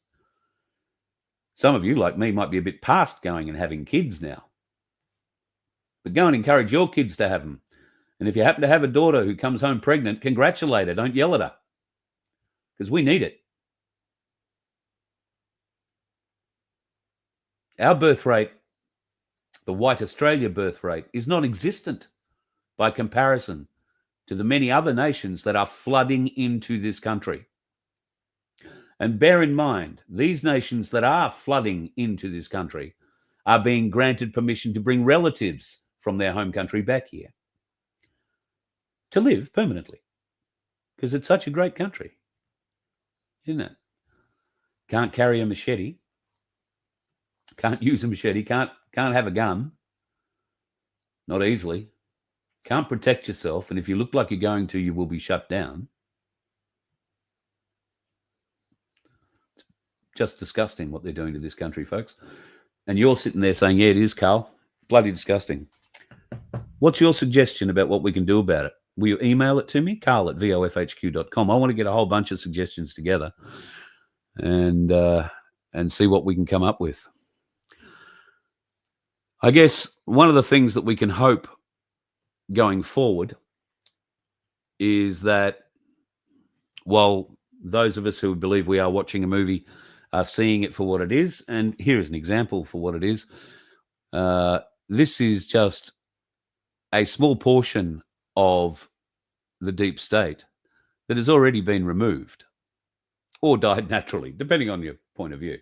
Some of you, like me, might be a bit past going and having kids now. But go and encourage your kids to have them. And if you happen to have a daughter who comes home pregnant, congratulate her. Don't yell at her. because we need it. Our birth rate, the white Australia birth rate, is non-existent by comparison to the many other nations that are flooding into this country. And bear in mind, these nations that are flooding into this country are being granted permission to bring relatives from their home country back here to live permanently, because it's such a great country, isn't it? Can't carry a machete, can't use a machete, can't have a gun, not easily, can't protect yourself, and if you look like you're going to, you will be shut down. It's just disgusting what they're doing to this country, folks. And you're sitting there saying, yeah, it is, Carl. Bloody disgusting. What's your suggestion about what we can do about it? Will you email it to me, carl@vofhq.com? I want to get a whole bunch of suggestions together and see what we can come up with. I guess one of the things that we can hope going forward is that while those of us who believe we are watching a movie are seeing it for what it is, and here is an example for what it is, this is just a small portion of the deep state that has already been removed or died naturally, depending on your point of view.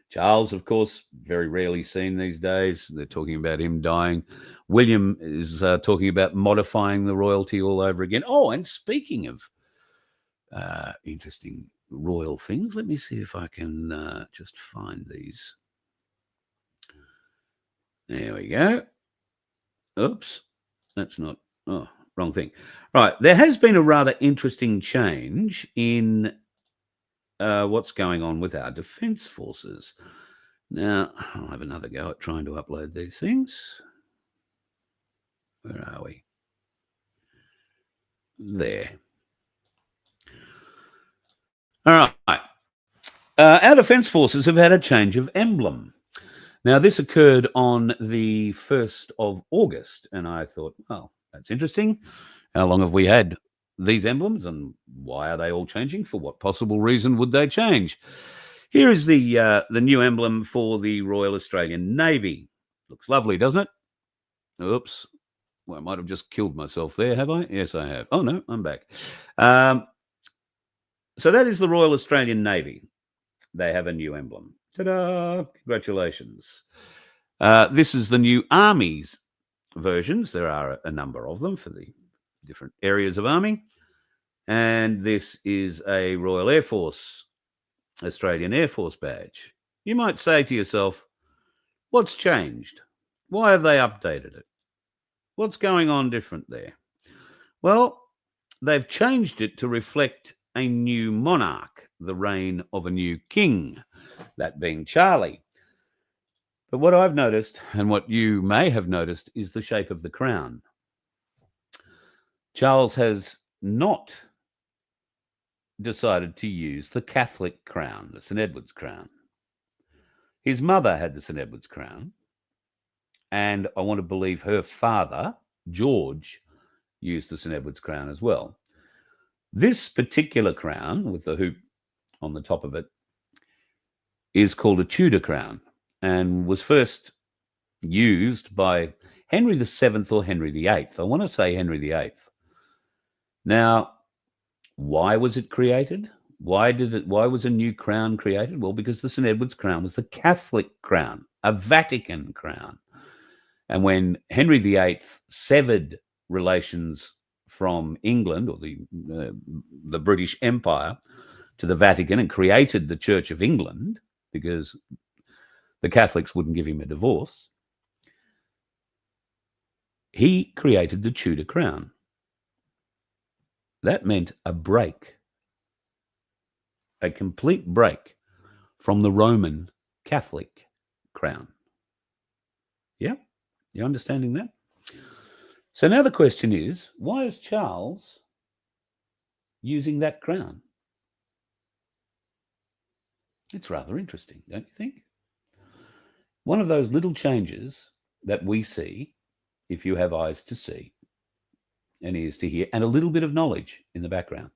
Charles, of course, very rarely seen these days. They're talking about him dying. William is talking about modifying the royalty all over again. Oh, and speaking of interesting royal things, let me see if I can just find these. There we go. Oops, that's not, oh, wrong thing. Right, there has been a rather interesting change in what's going on with our defence forces. Now, I'll have another go at trying to upload these things. Where are we? There. All right. Our defence forces have had a change of emblem. Now, this occurred on the 1st of August, and I thought, well, that's interesting. How long have we had these emblems, and why are they all changing? For what possible reason would they change? Here is the new emblem for the Royal Australian Navy. Looks lovely, doesn't it? Oops. Well, I might have just killed myself there, have I? Yes, I have. Oh, no, I'm back. So that is the Royal Australian Navy. They have a new emblem. Ta-da! Congratulations. This is the new Army's versions. There are a number of them for the different areas of Army. And this is a Royal Air Force, Australian Air Force badge. You might say to yourself, what's changed? Why have they updated it? What's going on different there? Well, they've changed it to reflect a new monarch, the reign of a new king, that being Charlie. But what I've noticed, and what you may have noticed, is the shape of the crown. Charles has not decided to use the Catholic crown, the St. Edward's crown. His mother had the St. Edward's crown, and I want to believe her father, George, used the St. Edward's crown as well. This particular crown, with the hoop on the top of it, is called a Tudor crown and was first used by Henry VII or Henry VIII. I want to say Henry VIII. Now, why was it created? Why was a new crown created? Well, because the St. Edward's crown was the Catholic crown, a Vatican crown. And when Henry VIII severed relations from England or the British Empire to the Vatican and created the Church of England, because the Catholics wouldn't give him a divorce, he created the Tudor crown. That meant a break, a complete break from the Roman Catholic crown. Yeah? You understanding that? So now the question is, why is Charles using that crown? It's rather interesting, don't you think? One of those little changes that we see, if you have eyes to see and ears to hear, and a little bit of knowledge in the background.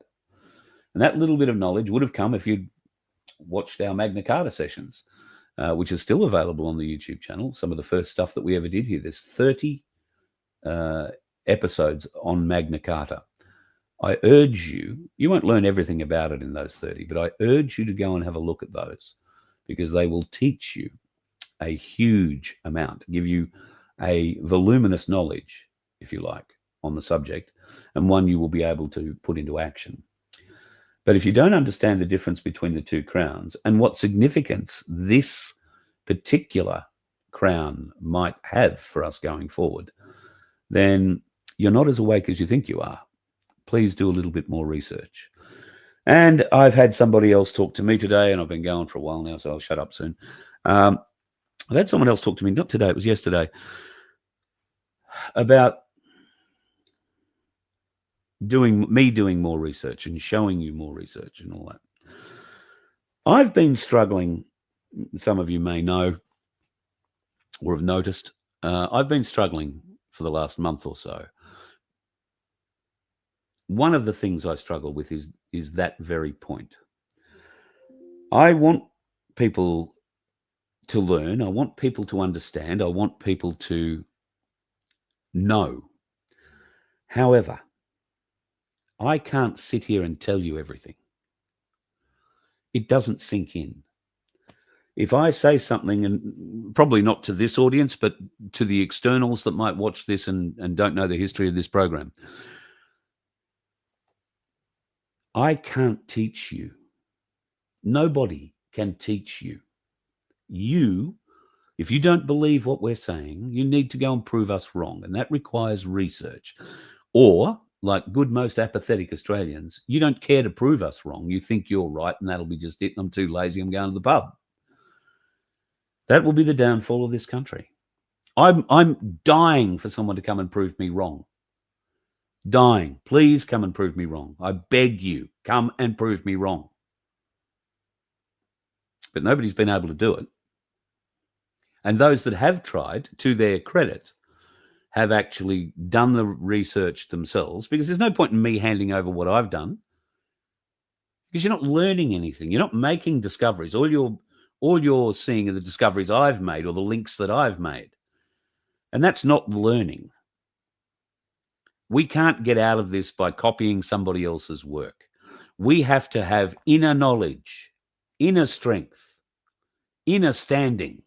And that little bit of knowledge would have come if you'd watched our Magna Carta sessions, which is still available on the YouTube channel. Some of the first stuff that we ever did here. There's 30 episodes on Magna Carta. I urge you, you won't learn everything about it in those 30, but I urge you to go and have a look at those, because they will teach you a huge amount, give you a voluminous knowledge, if you like, on the subject, and one you will be able to put into action. But if you don't understand the difference between the two crowns and what significance this particular crown might have for us going forward, then you're not as awake as you think you are. Please do a little bit more research. And I've had somebody else talk to me today, and I've been going for a while now, so I'll shut up soon. I've had someone else talk to me, not today, it was yesterday, about doing more research and showing you more research and all that. I've been struggling, some of you may know or have noticed, I've been struggling for the last month or so. One of the things I struggle with is that very point. I want people to learn. I want people to understand. I want people to know. However, I can't sit here and tell you everything. It doesn't sink in. If I say something, and probably not to this audience, but to the externals that might watch this and don't know the history of this program, I can't teach you. Nobody can teach you. You, if you don't believe what we're saying, you need to go and prove us wrong. And that requires research. Or, like good most apathetic Australians, you don't care to prove us wrong. You think you're right, and that'll be just it. I'm too lazy. I'm going to the pub. That will be the downfall of this country. I'm dying for someone to come and prove me wrong. Dying. Please come and prove me wrong. I beg you, come and prove me wrong. But nobody's been able to do it. And those that have tried, to their credit, have actually done the research themselves, because there's no point in me handing over what I've done, because you're not learning anything. You're not making discoveries. All you're seeing are the discoveries I've made or the links that I've made. And that's not learning. We can't get out of this by copying somebody else's work. We have to have inner knowledge, inner strength, inner standing.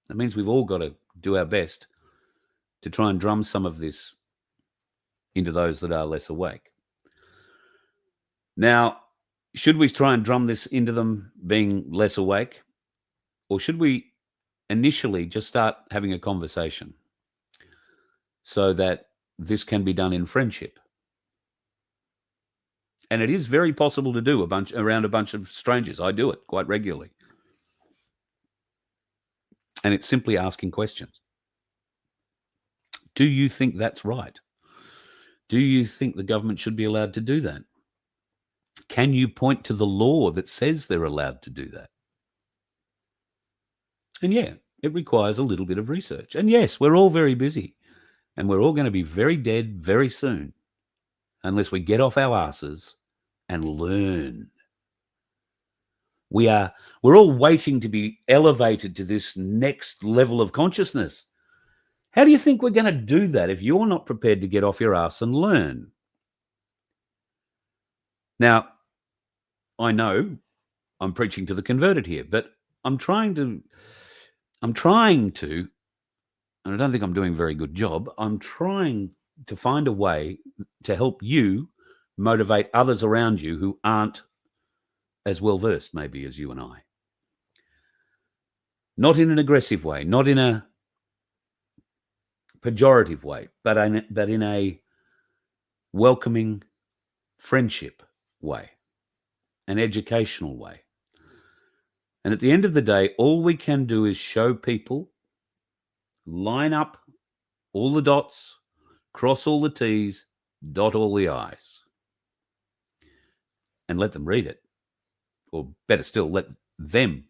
That means we've all got to do our best to try and drum some of this into those that are less awake. Now, should we try and drum this into them being less awake? Or should we initially just start having a conversation so that this can be done in friendship? And it is very possible to do around a bunch of strangers. I do it quite regularly. And it's simply asking questions. Do you think that's right? Do you think the government should be allowed to do that? Can you point to the law that says they're allowed to do that? And yeah, it requires a little bit of research. And yes, we're all very busy. And we're all going to be very dead very soon, unless we get off our asses and learn. We're all waiting to be elevated to this next level of consciousness. How do you think we're going to do that if you're not prepared to get off your ass and learn? Now, I know I'm preaching to the converted here, but I'm trying to, and I don't think I'm doing a very good job, I'm trying to find a way to help you motivate others around you who aren't as well versed maybe as you and I. Not in an aggressive way, not in a pejorative way, but in a welcoming friendship way, an educational way. And at the end of the day, all we can do is show people, line up all the dots, cross all the T's, dot all the I's, and let them read it. Or better still, let them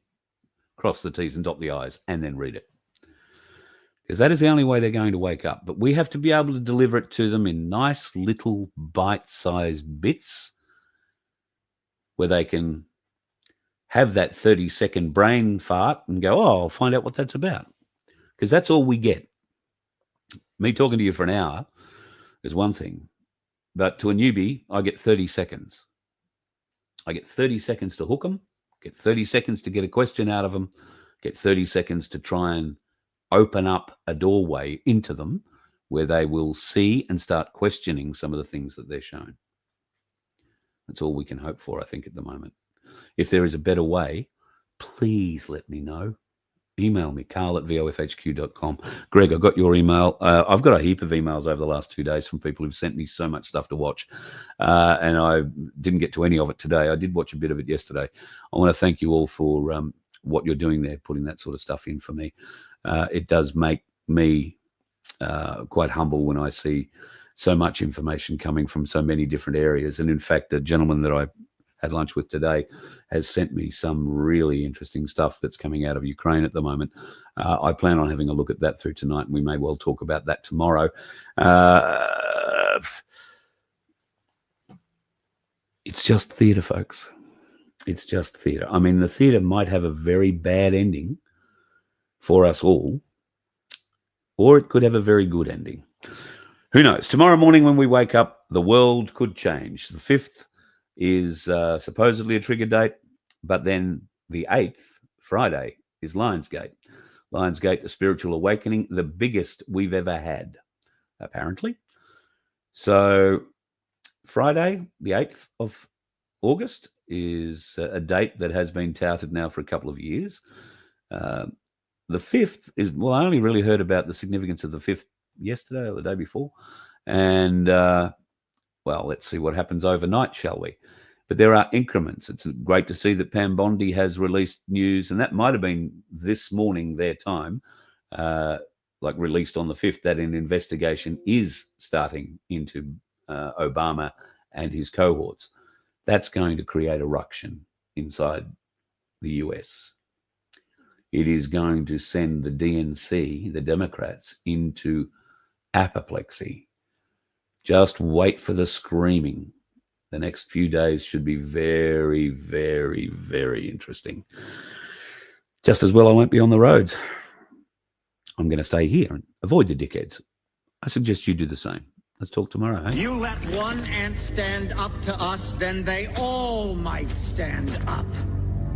cross the T's and dot the I's and then read it. because that is the only way they're going to wake up. But we have to be able to deliver it to them in nice little bite-sized bits where they can have that 30-second brain fart and go, oh, I'll find out what that's about. Because that's all we get. Me talking to you for an hour is one thing. But to a newbie, I get 30 seconds. I get 30 seconds to hook them, get 30 seconds to get a question out of them, get 30 seconds to try and open up a doorway into them where they will see and start questioning some of the things that they're shown. That's all we can hope for, I think, at the moment. If there is a better way, please let me know. Email me, carl@vofhq.com. Greg, I got your email. I've got a heap of emails over the last 2 days from people who've sent me so much stuff to watch. And I didn't get to any of it today. I did watch a bit of it yesterday. I want to thank you all for what you're doing there, putting that sort of stuff in for me. It does make me quite humble when I see so much information coming from so many different areas. And in fact, a gentleman that I had lunch with today has sent me some really interesting stuff that's coming out of Ukraine at the moment. I plan on having a look at that through tonight, and we may well talk about that tomorrow. It's just theatre, folks. It's just theatre. I mean, the theatre might have a very bad ending for us all, or it could have a very good ending. Who knows? Tomorrow morning when we wake up, the world could change. The 5th is supposedly a trigger date, but then the 8th, Friday, is Lionsgate. Lionsgate, a spiritual awakening, the biggest we've ever had, apparently. So Friday, the 8th of August, is a date that has been touted now for a couple of years. The 5th is, well, I only really heard about the significance of the 5th yesterday or the day before. And well, let's see what happens overnight, shall we? But there are increments. It's great to see that Pam Bondi has released news, and that might have been this morning, their time, like released on the 5th, that an investigation is starting into Obama and his cohorts. That's going to create a ruction inside the US. It is going to send the DNC, the Democrats, into apoplexy. Just wait for the screaming. The next few days should be very, very, very interesting. Just as well I won't be on the roads. I'm going to stay here and avoid the dickheads. I suggest you do the same. Let's talk tomorrow, hey? You let one ant stand up to us, then they all might stand up.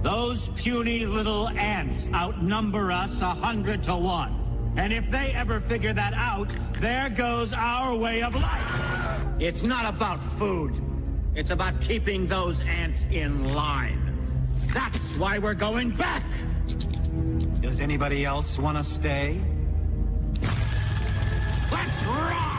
Those puny little ants outnumber us 100 to 1. And if they ever figure that out, there goes our way of life. It's not about food. It's about keeping those ants in line. That's why we're going back. Does anybody else want to stay? Let's rock!